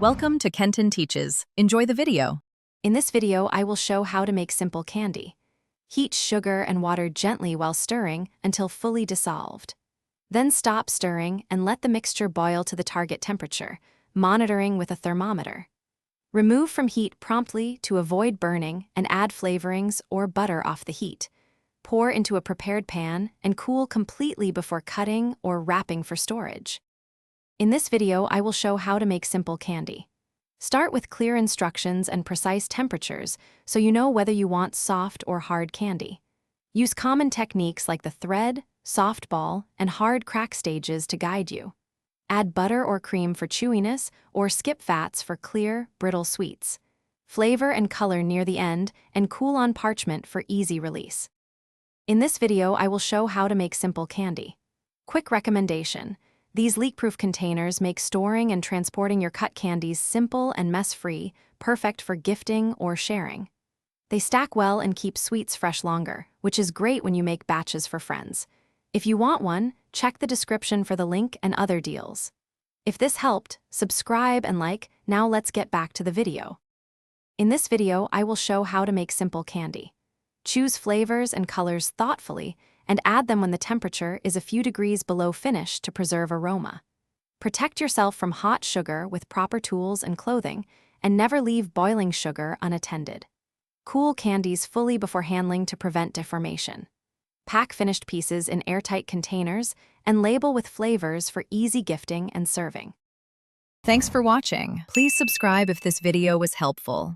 Welcome to Kenton Teaches. Enjoy the video. In this video, I will show how to make simple candy. Heat sugar and water gently while stirring until fully dissolved. Then stop stirring and let the mixture boil to the target temperature, monitoring with a thermometer. Remove from heat promptly to avoid burning and add flavorings or butter off the heat. Pour into a prepared pan and cool completely before cutting or wrapping for storage. In this video, I will show how to make simple candy. Start with clear instructions and precise temperatures so you know whether you want soft or hard candy. Use common techniques like the thread, soft ball, and hard crack stages to guide you. Add butter or cream for chewiness or skip fats for clear, brittle sweets. Flavor and color near the end and cool on parchment for easy release. In this video, I will show how to make simple candy. Quick recommendation. These leak-proof containers make storing and transporting your cut candies simple and mess-free, perfect for gifting or sharing. They stack well and keep sweets fresh longer, which is great when you make batches for friends. If you want one, check the description for the link and other deals. If this helped, subscribe and like. Now let's get back to the video. In this video, I will show how to make simple candy. Choose flavors and colors thoughtfully and add them when the temperature is a few degrees below finish to preserve aroma. Protect yourself from hot sugar with proper tools and clothing, and never leave boiling sugar unattended. Cool candies fully before handling to prevent deformation. Pack finished pieces in airtight containers and label with flavors for easy gifting and serving. Thanks for watching. Please subscribe if this video was helpful.